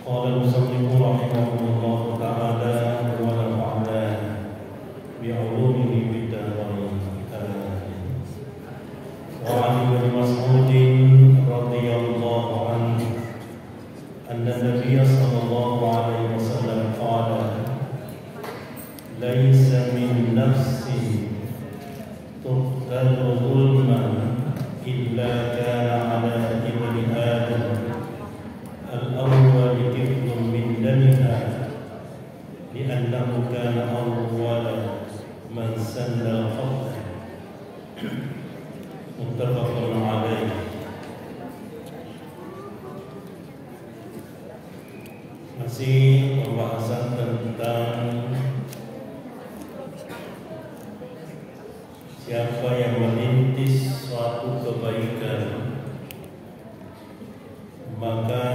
قال المصنف رحمه الله تعالى ونفعنا بعلومه بالدارين وعن ابن مسعود رضي الله عنه أن النبي صلى الله عليه وسلم قال ليس من نفس تقتل ظلما إلا كان على ابن آدم الأول كفل من دمها لأنه كان أول من سن القتل متفق عليه. Masih pembahasan tentang siapa yang merintis suatu kebaikan, maka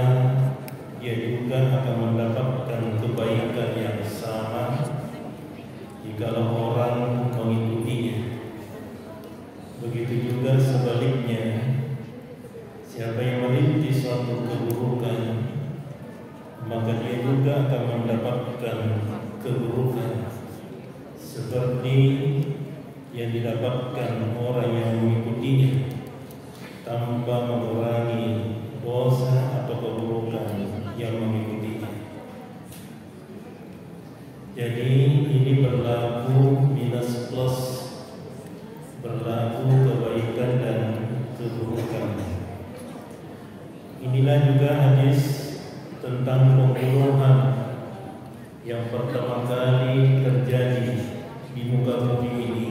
dia juga akan mendapatkan kebaikan yang sama jikalau orang mengikutinya. Begitu juga sebaliknya, siapa yang merintis suatu keburukan, maka dia juga akan mendapatkan keburukan seperti yang didapatkan orang yang mengikutinya tanpa mengurangi dosa atau keburukan yang mengikutinya. Jadi ini berlaku minus plus, berlaku kebaikan dan keburukan. Inilah juga hadis tentang pembunuhan yang pertama kali terjadi di muka bumi ini.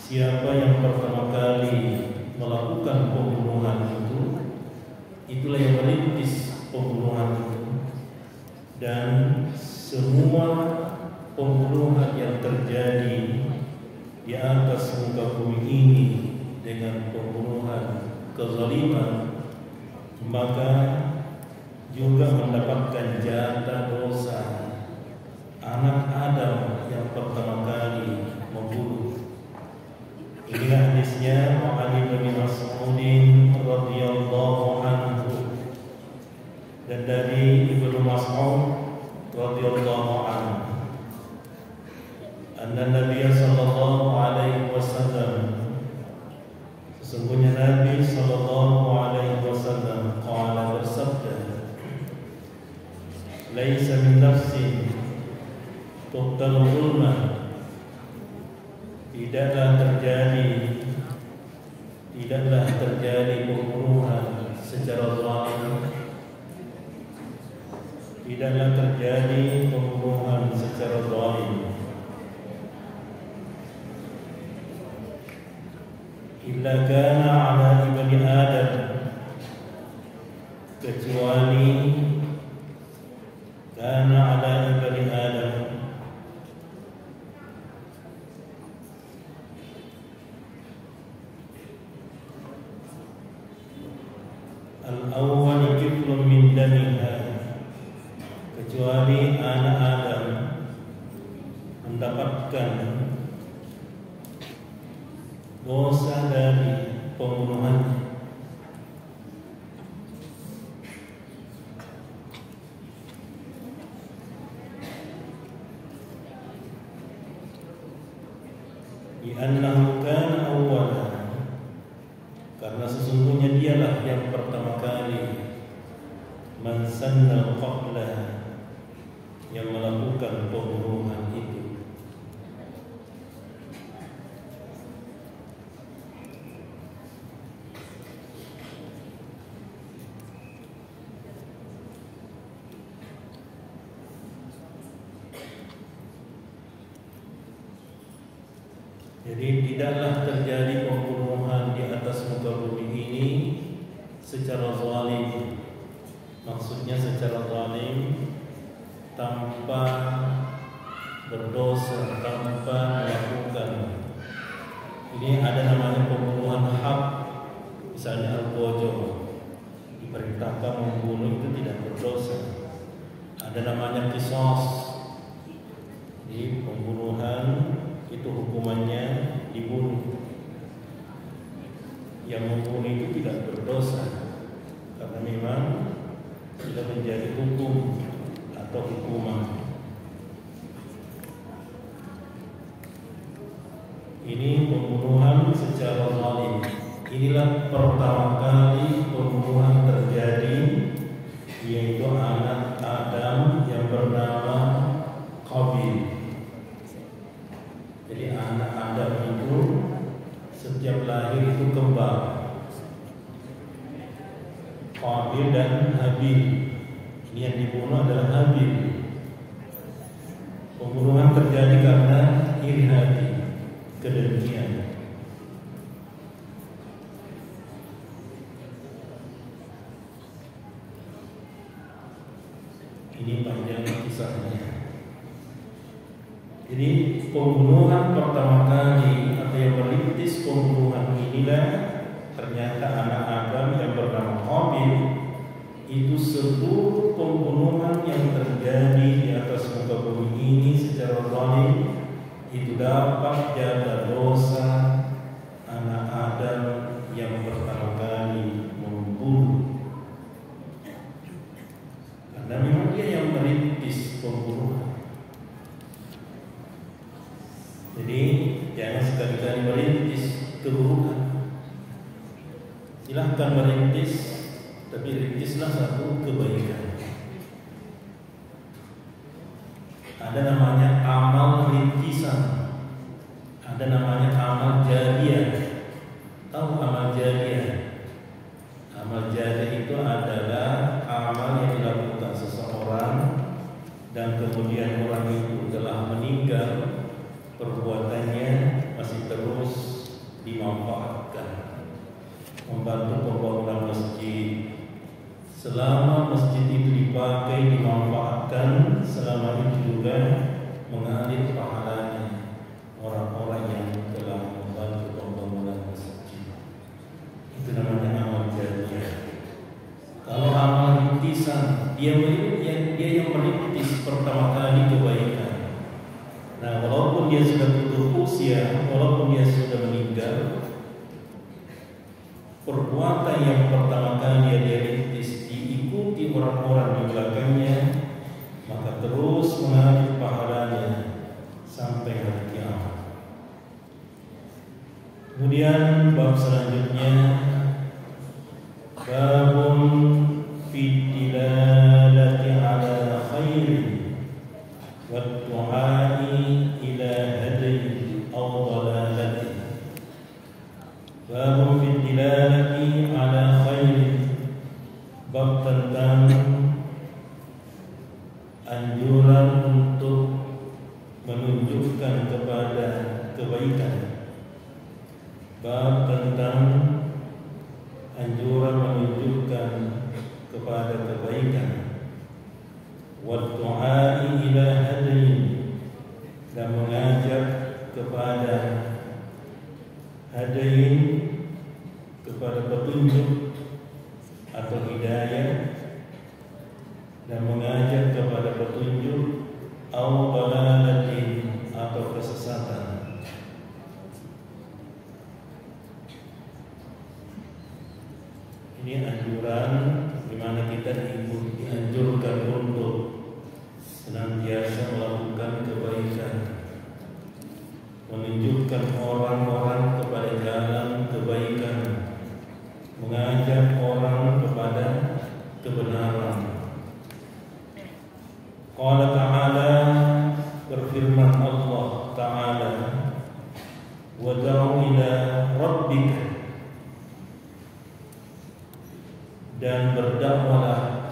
Siapa yang pertama kali melakukan pembunuhan itu, itulah yang merintis pembunuhan itu. Dan semua pembunuhan yang terjadi di atas muka bumi ini dengan pembunuhan kezaliman, maka juga mendapatkan jatah dosa anak Adam yang pertama kali membunuh. Inilah hadisnya Ali bin Mas'ud radhiyallahu anhu, dan dari Ibnu Mas'ud radhiyallahu anhu, anna Nabi sallallahu alaihi wasallam, sesungguhnya Nabi sallallahu alaihi wasallam qala, bersabda, laisa min nafsin tuqtalu zulman, tidaklah terjadi pembunuhan secara zalim, tidaklah terjadi pembunuhan secara zalim, illa kana ala ibni Adam, kecuali kana ala ibni Adam al-awwal kiflun min damiha, kecuali anak Adam mendapatkan dosa dari pembunuhannya. Li'annahu kana awwala, karena sesungguhnya dialah yang pertama kali man sanna al-qatla, yang melakukan pembunuhan itu. Jadi tidaklah terjadi pembunuhan di atas muka bumi ini secara zalim. Maksudnya secara zalim, tanpa berdosa, tanpa melakukan. Ini ada namanya pembunuhan hak, misalnya al-bojo, diperintahkan membunuh itu tidak berdosa. Ada namanya qisas, di pembunuhan itu hukumannya dibunuh. Yang membunuh itu tidak berdosa karena memang sudah menjadi hukum atau hukuman. Ini pembunuhan secara zalim. Inilah pertama kali pembunuhan terjadi, yaitu anak Adam yang bernama Qabil. Jadi anak Adam itu setiap lahir itu kembar, Qabil dan Habil. Ini yang dibunuh adalah Habil. Pembunuhan terjadi karena iri hati, kedengkian. Ini panjang kisahnya. Jadi pembunuhan pertama kali atau yang merintis pembunuhan inilah ternyata anak Adam yang bernama Qabil. Itu seluruh pembunuhan yang terjadi di atas muka bumi ini secara zalim itu dapat jaga dosa anak Adam yang pertama kali membunuh. Karena memang dia yang merintis pembunuhan. Jadi jangan sekali-kali merintis keburukan. Silahkan merintis, tapi rintislah satu kebaikan. Ada namanya amal rintisan, ada namanya amal jariah. Tahu amal jariah? Amal jariah itu adalah amal yang dilakukan seseorang dan kemudian orang itu telah meninggal, perbuatannya masih terus dimanfaatkan. Membantu pembangunan masjid, selama masjid itu dipakai, dimanfaatkan, selama itu juga mengalir pahalanya orang-orang yang telah membantu pembangunan masjid. Itu namanya amal jariah. Kalau amal rintisan, dia yang merintis pertama kali kebaikan. Nah, walaupun dia sudah tutup usia, walaupun dia sudah meninggal, perbuatan yang pertama kali dia rintis diikuti orang-orang di belakangnya, maka terus mengalir pahalanya sampai hari kiamat. Kemudian bab selanjutnya, babun fi dilalati ala khairin wa du'ai ila hadain aw dalalatin. Babun fi dilalati ala khairin, bab tentang anjuran untuk menunjukkan kepada kebaikan. Bab tentang anjuran menunjukkan kepada kebaikan. Wa du'ai ila hadain, dan mengajak kepada hadain, kepada petunjuk atau hidayah, dan mengajak kepada petunjuk, au dalalatin, atau kesesatan. Ini anjuran di mana kita dianjurkan untuk senantiasa melakukan kebaikan, menunjukkan orang-orang kepada jalan kebaikan, mengajak orang kepada kebenaran. Qala ta'ala, berfirman Allah Ta'ala, wa da'u ila rabbika, dan berdakwalah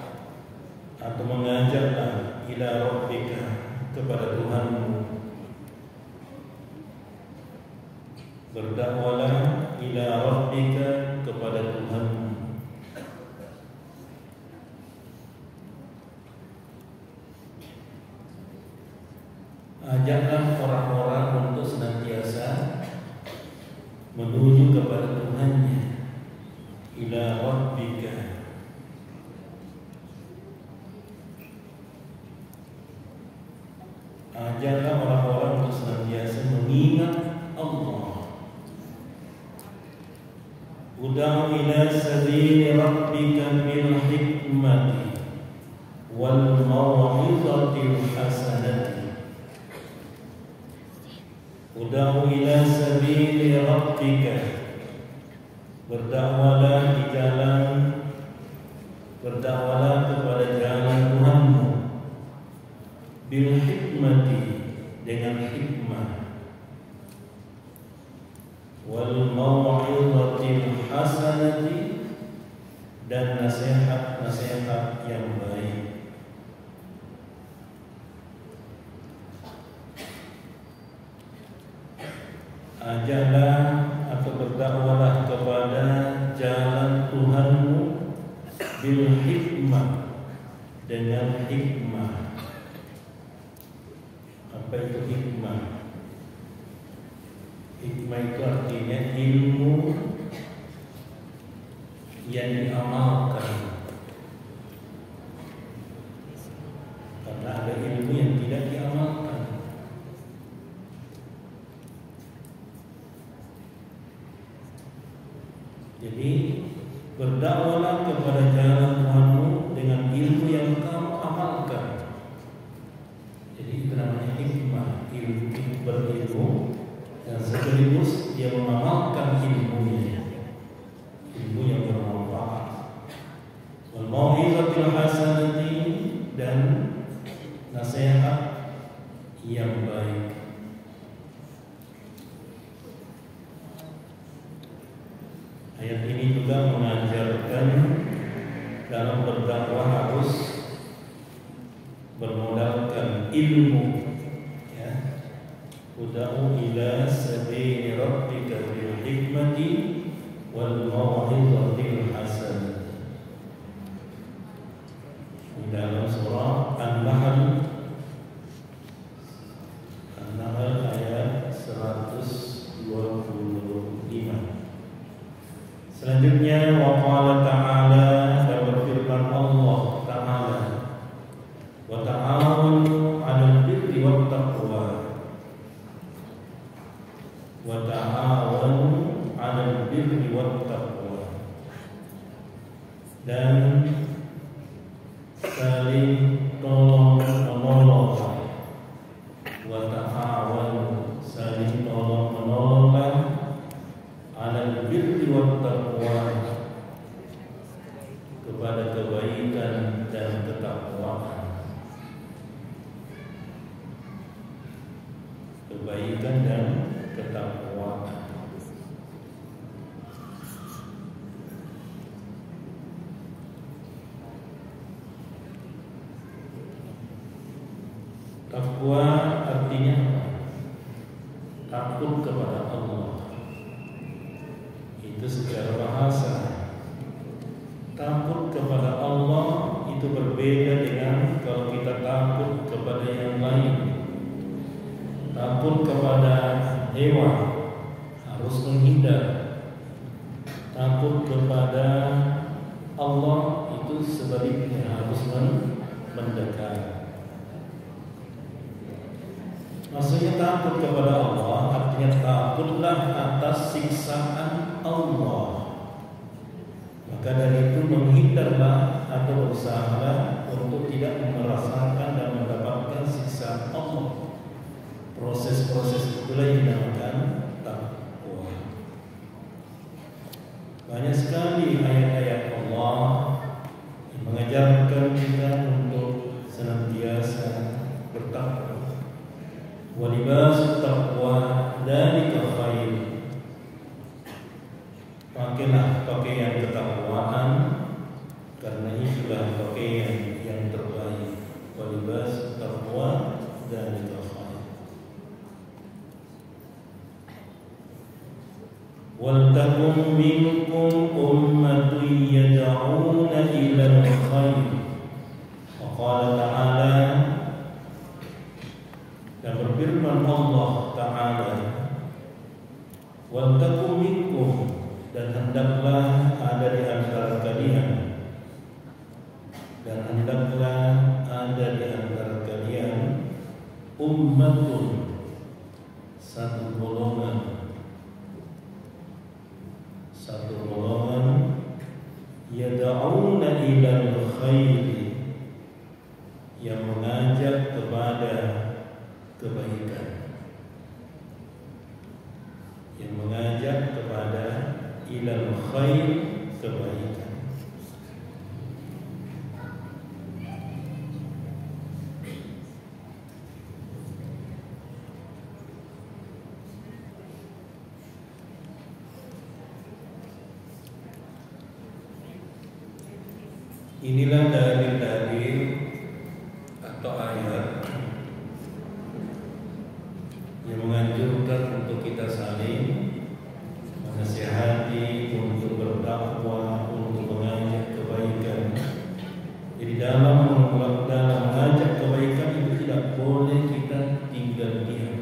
atau mengajaklah ila rabbika, kepada Tuhanmu. Berdakwalah ila rabbika, kepada Tuhanmu. Ajaklah orang-orang untuk senantiasa menuju kepada Tuhannya. Ila rabbika, ajarlah orang-orang untuk senantiasa mengingat Allah. Ud'u ila sabili rabbika bil hikmati wal mau'izatil hasanati. Ud'u ila sabili rabbika, berdakwalah di jalan, berdakwalah kepada jalan Tuhanmu, bil hikmati, dengan hikmah, wal mau'izatil hasanati, dan nasihat-nasihat yang baik. Ajarlah atau berdakwalah kepada jalan Tuhanmu bil hikmah, dengan hikmah. Apa itu hikmah? Hikmah itu artinya ilmu yang diamalkan. Karena ada ilmu yang tidak diamalkan. Jadi berdakwalah kepada jalan Tuhanmu dengan ilmu yang kamu amalkan. Jadi itu namanya hikmah, ilmu berilmu dan sekaligus dia mengamalkan ilmunya, ilmu yang bermanfaat. Wal mau'izatil hasanati, dan nasihat yang baik. Ayat ini juga mengajarkan dalam berdakwah harus bermodalkan ilmu, ya. Ud'u ila sabili rabbika bil hikmati wal mau'izatil hasanah. Di dalam surah An-Nahl ayat 125. Selanjutnya wa qala ta'ala, dan berfirman Allah Ta'ala, wa ta'awanu 'alal birri wat taqwa, wa ta'awanu 'alal birri wat taqwa, dan saling tolong-menolong. Wa ta'awanu, saling tolong-menolonglah, 'alal birri wat taqwa, kepada kebaikan dan ketakwaan. Kebaikan dan ketakwaan. Takwa artinya apa? Takut kepada Allah. Itu secara bahasa. Takut kepada Allah itu berbeda dengan kalau kita takut kepada yang lain. Takut kepada hewan harus menghindar. Takut kepada Allah itu sebaliknya, harus mendekat. Maksudnya takut kepada Allah artinya takutlah atas siksaan Allah. Maka dari itu menghindarlah atau berusahalah untuk tidak merasakan dan mendapatkan siksaan Allah. Proses-proses itulah yang dinamakan takwa. Banyak sekali ayat-ayat Allah yang mengajarkan kita untuk senantiasa bertakwa. Wa libasut taqwa dzalika khair. Pakailah pakaian ketakwaan, karena itulah pakaian yang terbaik. Wa libasut taqwa dzalika khair. Wal takum minkum ummatun yad'una ilal khair. Wa qala ta'ala, dan berfirman Allah Ta'ala, wal takum minkum, dan hendaklah ada di antara kalian, dan hendaklah ada di antara kalian ummatun, satu golongan yad'una ilal khairi, yang mengajak kepada kebaikan, yang mengajak kepada ilal khair, kebaikan. Inilah dalil-dalil atau ayat yang menganjurkan untuk kita saling menasihati, untuk berdakwah, untuk mengajak kebaikan. Jadi dalam mengajak kebaikan itu tidak boleh kita tinggal diam.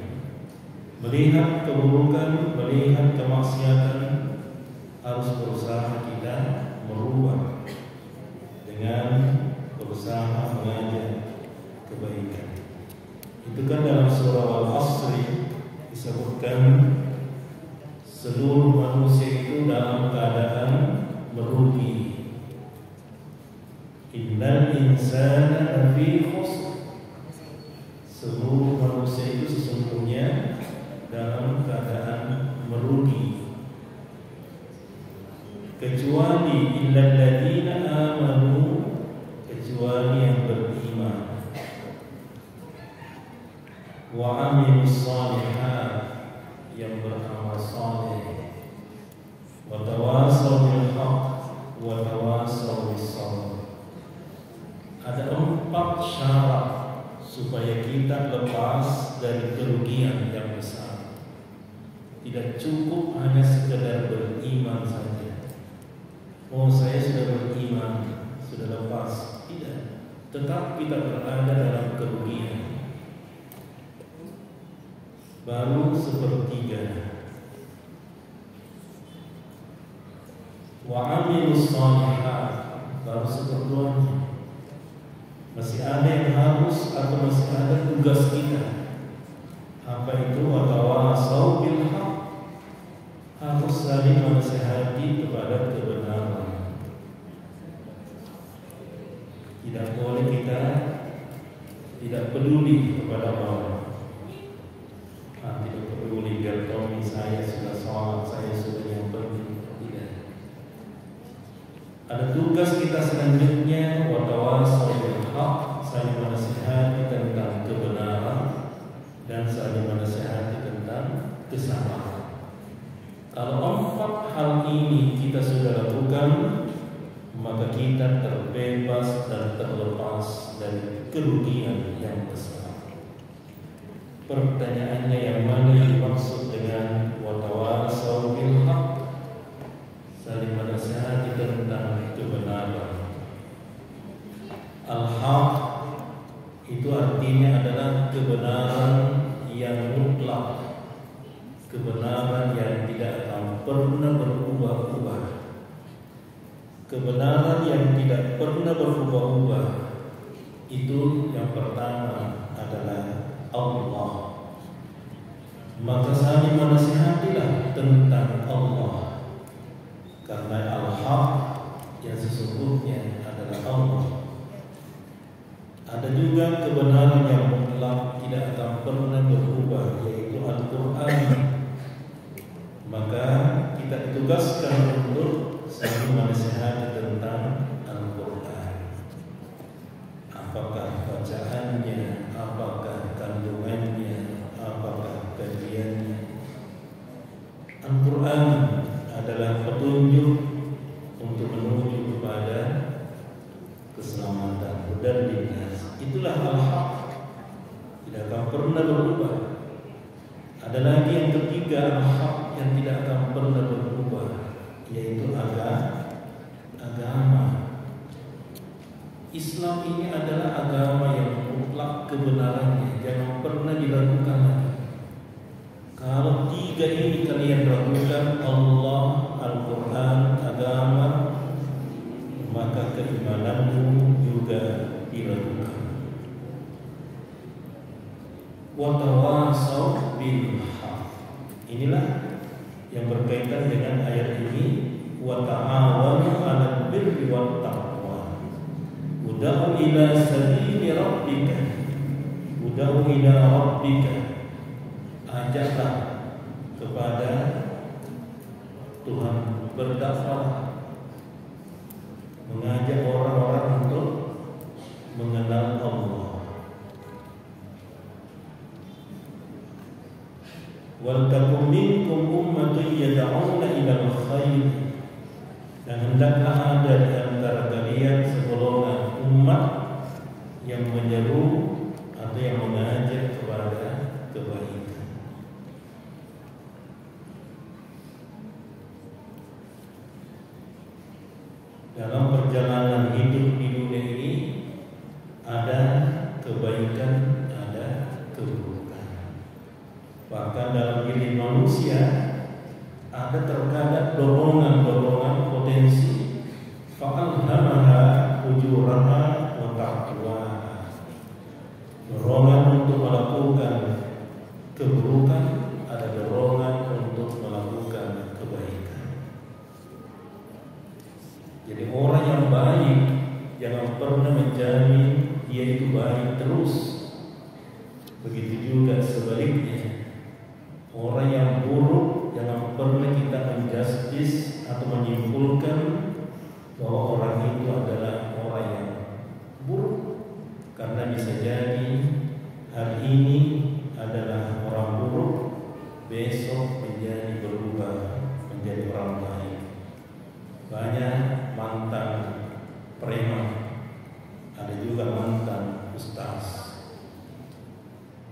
Melihat keburukan, melihat kemaksiatan, harus berusaha kita merubah dengan berusaha mengajak kebaikan. Itu kan dalam surah Al-Asri disebutkan seluruh manusia itu dalam keadaan merugi. Innal insana lafi khusr. Seluruh manusia itu sesungguhnya dalam keadaan merugi, kecuali illal ladzina amanu, kecuali yang beriman, wa amilus shalihat, yang beramal saleh, wa tawasaw bil haqq wa tawasaw bis sabr. Ada 4 syarat supaya kita lepas dari kerugian yang besar. Tidak cukup hanya sekedar beriman saja. Oh, saya sudah beriman, sudah lepas. Tidak, tetap kita berada dalam kerugian. Baru sepertiga. Wa amilus shalihat, baru seperduanya. Masih ada yang harus atau masih ada tugas kita. Apa itu? Wa tawasaw bil haqq, harus saling menasihati kepada kebenaran. Tidak boleh kita tidak peduli kepada orang. Tidak peduli biar Tommy, saya sudah sholat, saya sudah yang penting. Tidak. Ada tugas kita selanjutnya, wa tawasaw bil haqq, saling menasihati tentang kebenaran dan saling menasihati tentang kesabaran. Kalau 4 hal ini kita sudah lakukan, maka kita terbebas dan terlepas dari kerugian yang besar. Pertanyaannya, yang mana dimaksud dengan wa tawasaw bil haqq, saling menasihati tentang kebenaran? Al-haq itu artinya adalah kebenaran yang mutlak, kebenaran yang tidak akan pernah berubah-ubah. Kebenaran yang tidak pernah berubah-ubah itu yang pertama adalah Allah. Maka saling menasihatilah tentang Allah, karena Al-Haq yang sesungguhnya adalah Allah. Ada juga kebenaran yang mutlak tidak akan pernah berubah, yaitu Al-Quran. Maka kita ditugaskan untuk saling menasihati tentang Al-Quran. Apakah bacaannya, apakah kandungannya, apakah kajiannya. Al-Quran adalah petunjuk untuk menuju kepada keselamatan dan lintas. Itulah Al-Haq, tidak akan pernah berubah. Ada lagi yang ketiga, Al-Haq yang tidak akan pernah berubah, yaitu agama. Islam ini adalah agama yang mutlak kebenarannya, jangan pernah diragukan lagi. Kalau 3 ini kalian ragukan, Allah, Al-Quran, agama, maka keimananmu juga diragukan. Wa tawasaw bil haqq, inilah yang berkaitan dengan ayat ini. Wa ta'awanu 'alal birri wat taqwa, Ud'u ila sabili rabbika, ud'u ila rabbika, ajaklah kepada Tuhan, berdakwah, mengajak orang-orang untuk mengenal Allah. Wal takum minkum ummatun yad'una ilal khair, dan hendaklah ada di antara kalian segolongan umat yang menyeru atau yang mengajak kepada kebaikan. Dalam perjalanan hidup di dunia ini ada kebaikan, ada keburukan. Bahkan dalam diri manusia ada terkadang dorongan-dorongan potensi fa'alhamaha ujuraha wa taqwaha, dorongan untuk melakukan keburukan, ada dorongan untuk melakukan kebaikan. Jadi orang yang baik jangan pernah menjamin dia itu baik terus. Begitu juga sebaliknya, orang yang buruk jangan pernah kita menjustis atau menyimpulkan bahwa orang itu adalah orang yang buruk, karena bisa jadi hari ini adalah orang buruk, besok menjadi berubah menjadi orang baik. Banyak mantan preman, ada juga mantan ustaz.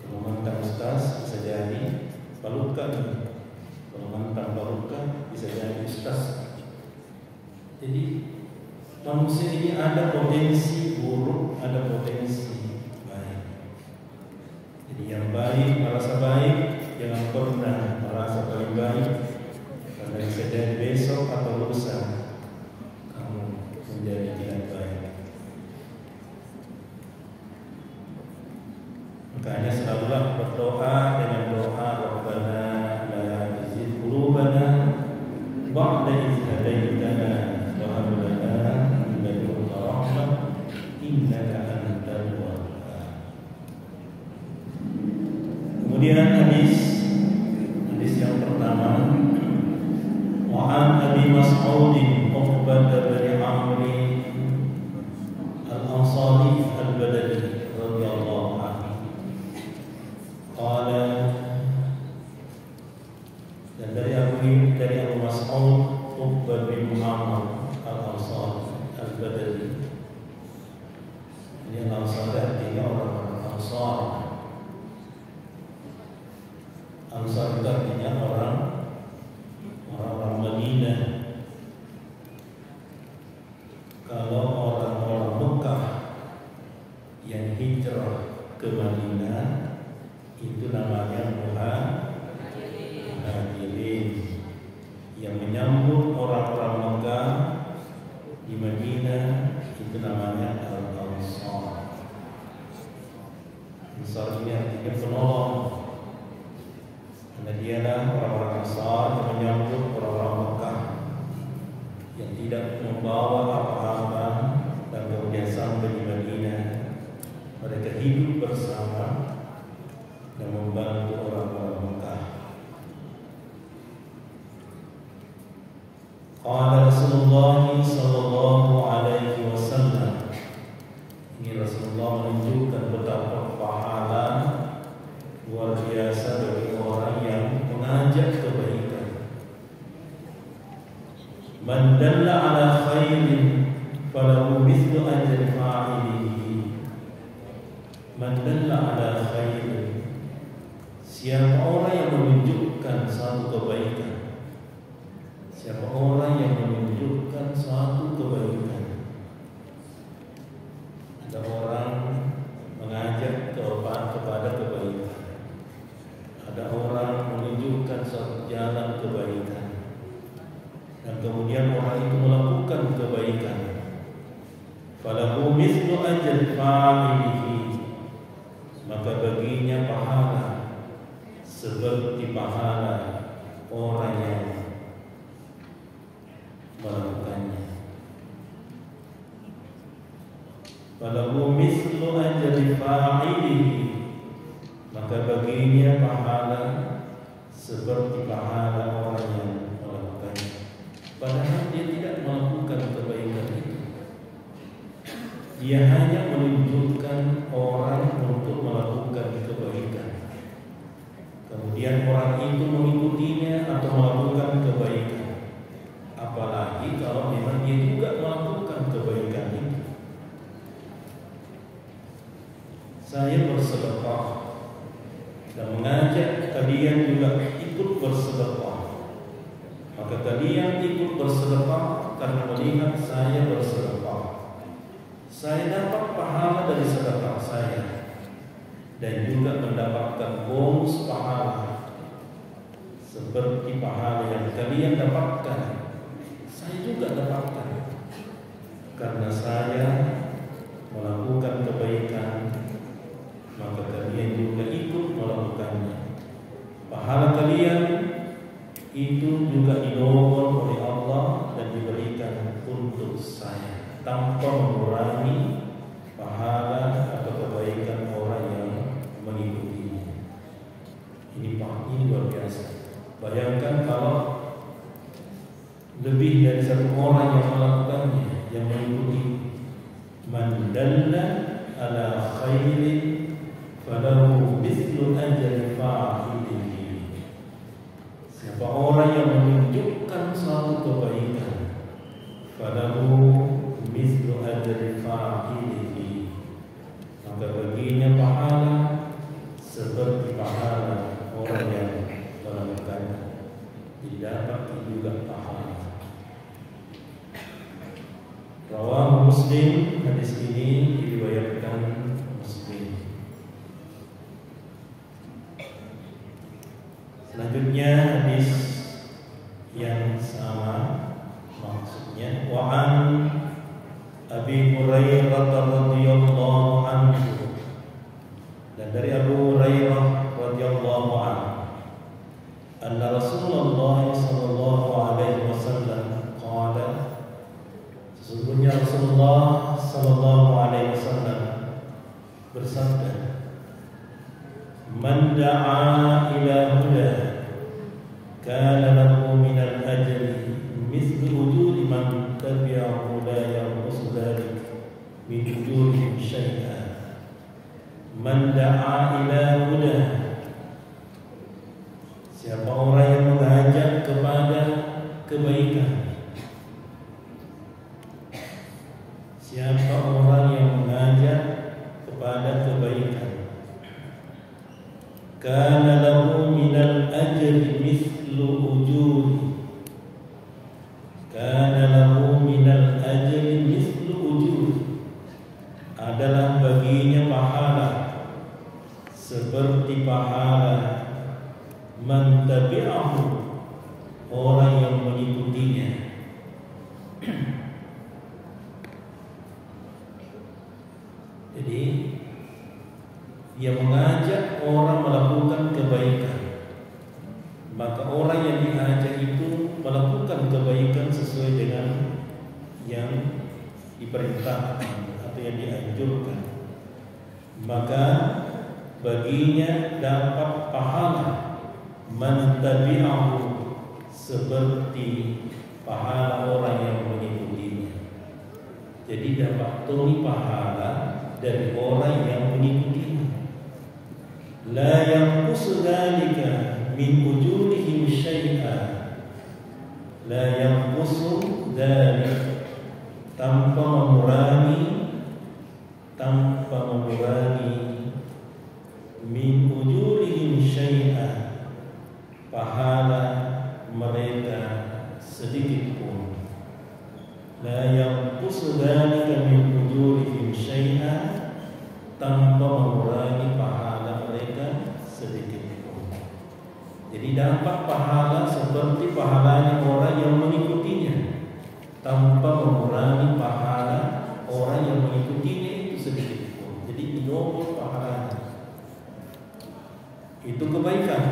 Kalau mantan ustaz bisa jadi balukan, kalau mantan balukan bisa jadi ustaz. Jadi manusia ini ada potensi buruk, ada potensi baik. Jadi yang baik merasa baik, jangan pernah merasa paling baik, karena bisa jadi besok atau lusa kamu menjadi tidak baik. Makanya selalulah berdoa dengan doa Rabbana la tuzigh qulubana ba'da idh hadaytana wa hab lana min ladunka rahmah innaka antal wahhab. Kemudian hadis yang pertama, wa an Abi Mas'ud Uqbah bin Amr al-Ansari al-Badali radhiyallahu anhu qala, dan dari Abu Mas'ud Uqbah bin Amr al-Ansari al-Badali. Ini al-Ansari artinya orang Ansar. Ansar itu artinya orang-orang Madinah. Kalau orang-orang Mekah yang hijrah ke Madinah itu namanya muhajirin. Yang menyambut orang-orang Mekah di Madinah itu namanya al-Ansar. Ansar ini artinya penolong, karena dialah orang-orang Ansar yang menyambut orang-orang Mekah yang tidak membawa apa-apa, dan kemudian sampai di Madinah mereka hidup bersama dan membantu orang-orang Mekah. Qala Rasulullah sallallahu alaihi wasallam, ini Rasulullah menunjukkan betapa pahala luar biasa bagi orang yang mengajak kebaikan. Man dalla ala khairin falahu mithlu ajri fa'ilihi. Man dalla ala khairin, siapa orang yang menunjukkan satu kebaikan, siapa orang yang menunjukkan suatu kebaikan. Ada orang mengajak kepada kebaikan, ada orang menunjukkan suatu jalan kebaikan, dan kemudian orang itu melakukan kebaikan. Falahu mithlu ajri fa'ilihi, maka baginya pahala seperti pahala orang yang melakukannya. mithlu ajri fa'ilihi, maka baginya pahala seperti pahala orang yang melakukannya, padahal dia tidak melakukan kebaikan itu. Dia hanya menunjukkan orang untuk melakukan kebaikan, kemudian orang itu mengikutinya atau melakukan kebaikan. Apalagi kalau memang dia juga melakukan kebaikan itu. Saya bersedekah dan mengajak kalian juga ikut bersedekah, maka kalian ikut bersedekah karena melihat saya bersedekah. Saya dapat pahala dari sedekah saya dan juga mendapatkan bonus pahala seperti pahala yang kalian dapatkan. Saya juga dapatkan karena saya melakukan kebaikan, maka kalian juga ikut melakukannya. Pahala kalian itu juga dinomor oleh Allah dan diberikan untuk saya tanpa mengurangi pahala atau kebaikan orang yang mengikutinya. Ini luar biasa. Bayangkan kalau lebih dari satu orang yang melakukannya, yang mengikuti. Man dalla ala khairin falahu mithlu ajri fa'ilihi. Siapa orang yang menunjukkan suatu kebaikan, falahu mithlu ajri fa'ilihi, maka baginya pahala seperti pahala orang yang melakukannya. Didapat juga pahala. Rawahu Muslim, hadis ini diriwayatkan Muslim. Selanjutnya hadis yang sama maksudnya, wa an Abi Hurairah radhiyallahu anhu, dan dari Abu Hurairah radhiyallahu anhu, anna Rasulullah sallallahu alaihi wasallam qala, sesungguhnya Rasulullah sallallahu alaihi wasallam bersabda, man da'a ila huda kana lahu min al-ajri mithlu ujuri man tabi'ahu la yanqus dhalik min ujurihim syai'an. Man da'a ila huda, siapa orang yang mengajak kepada kebaikan, siapa orang yang mengajak kepada kebaikan, kana lahu minal ajri mithlu ujuri, kana lahu minal ajri mithlu ujuri, adalah baginya pahala seperti pahala man tabi'ahu, orang yang mengikutinya. Jadi dia mengajak orang melakukan kebaikan, maka orang yang diajak itu melakukan kebaikan sesuai dengan yang diperintahkan atau yang dianjurkan, maka baginya dapat pahala man tabi'ahu, seperti pahala orang yang mengikutinya. Jadi dapat tuni pahala dari orang yang mengikutinya. La yanqusu dzalika min ujurihim syai'an, la yanqusu dzalika, tanpa mengurangi min ujurihim syai'an, pahala mereka sedikit pun. La yanqusu dzalika min ujurihim syai'an, tanpa mengurangi pahala mereka sedikit pun. Jadi dapat pahala seperti pahalanya orang yang mengikutinya, tanpa mengurangi pahala orang yang mengikutinya itu sedikit pun. Jadi double pahalanya. Itu kebaikan.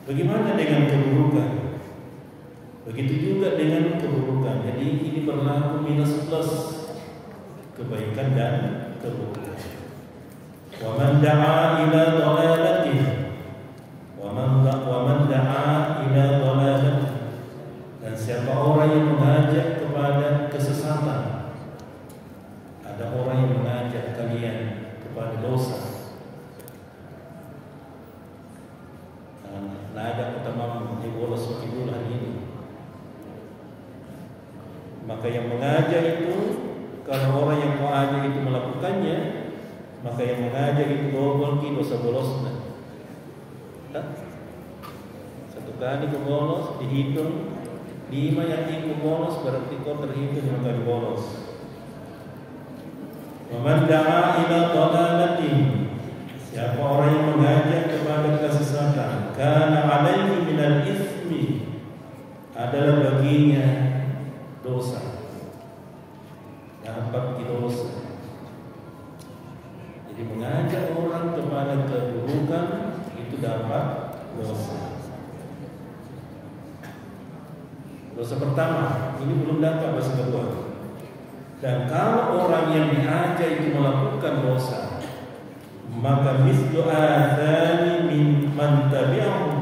Bagaimana dengan keburukan? Begitu juga dengan keburukan. Jadi ini berlaku minus plus, kebaikan dan keburukan. man da'a ila dhalalatin wa man da'a ila dhalalatin, dan siapa orang yang mengajak kepada kesesatan. Ada orang yang mengajak kalian kepada dosa. Ngajak utama bolos dulu hari ini. Maka yang mengajak itu, kalau orang yang mau ajak itu melakukannya, maka yang mengajak itu double dosa bolosnya. Satu kali ke bolos dihitung 5 yang ikut bolos, berarti kau terhitung 5 kali bolos. Wa man da'a ila dhalalatin, siapa orang yang mengajak kepada kesesatan, kana alaihi minal itsmi, adalah baginya dosa, dapat dosa. Jadi mengajak orang kepada keburukan itu dapat dosa. Dosa pertama, ini belum dapat dosa kedua. Dan kalau orang yang diajak itu melakukan dosa, maka mislu adzani min man tabi'ahu,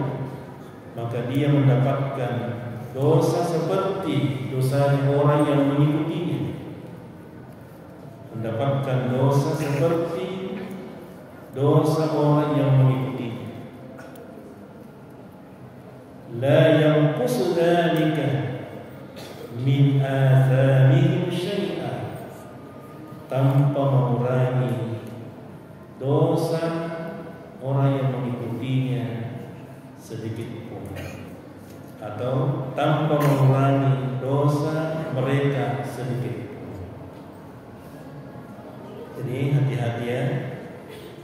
maka dia mendapatkan dosa seperti dosa orang yang mengikutinya. Mendapatkan dosa seperti dosa orang yang mengikutinya. La yanqusu dzalika min athamihim syai'an, tanpa mengurangi dosa orang yang mengikutinya sedikit pun, atau tanpa mengurangi dosa mereka sedikit pun. Jadi hati-hati ya,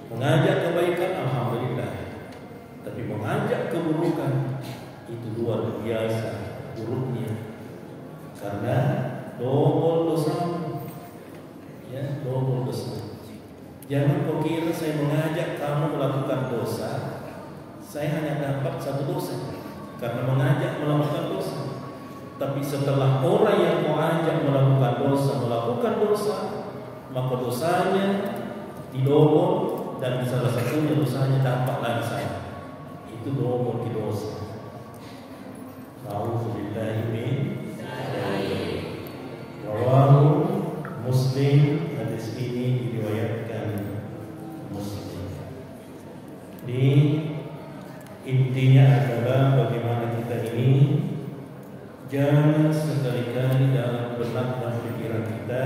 mengajak kebaikan alhamdulillah, tapi mengajak keburukan itu luar biasa buruknya, karena double dosa, ya, double dosa. Jangan kau kira saya mengajak kamu melakukan dosa, saya hanya dapat 1 dosa karena mengajak melakukan dosa. Tapi setelah orang yang kau ajak melakukan dosa, maka dosanya didobol, dan salah satunya dosanya dapat lagi saya. Itu double dosa. Nauzubillahi min dzalik. Rawahu Muslim, hadis ini diriwayatkan Muslim. Di intinya adalah bagaimana kita ini jangan sekali-kali dalam benak dan pikiran kita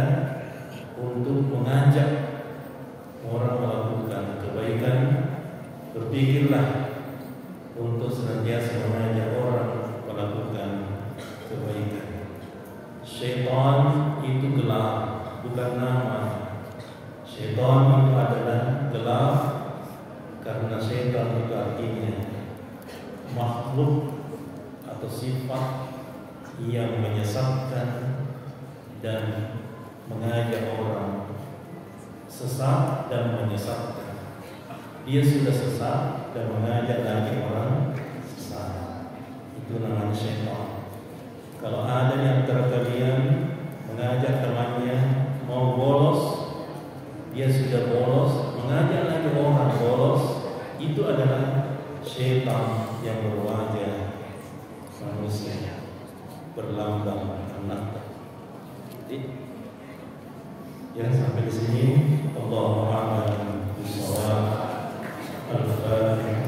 untuk mengajak orang melakukan kebaikan. Berpikirlah untuk senantiasa mengajak orang melakukan kebaikan. Syaitan itu gelap, bukan nama. Syaitan itu adalah gelap karena syaitan itu artinya makhluk atau sifat yang menyesatkan dan mengajak orang sesat dan menyesatkan. Dia sudah sesat dan mengajak lagi orang sesat. Itu namanya syaitan. Kalau ada yang antara kalian mengajak temannya mau bolos, dia sudah bolos, mengajak lagi orang bolos, itu adalah syaitan yang berwajah manusia, berlambang anak. Jadi, ya sampai di sini. Allahu a'lam bishawab. Al-Fatihah.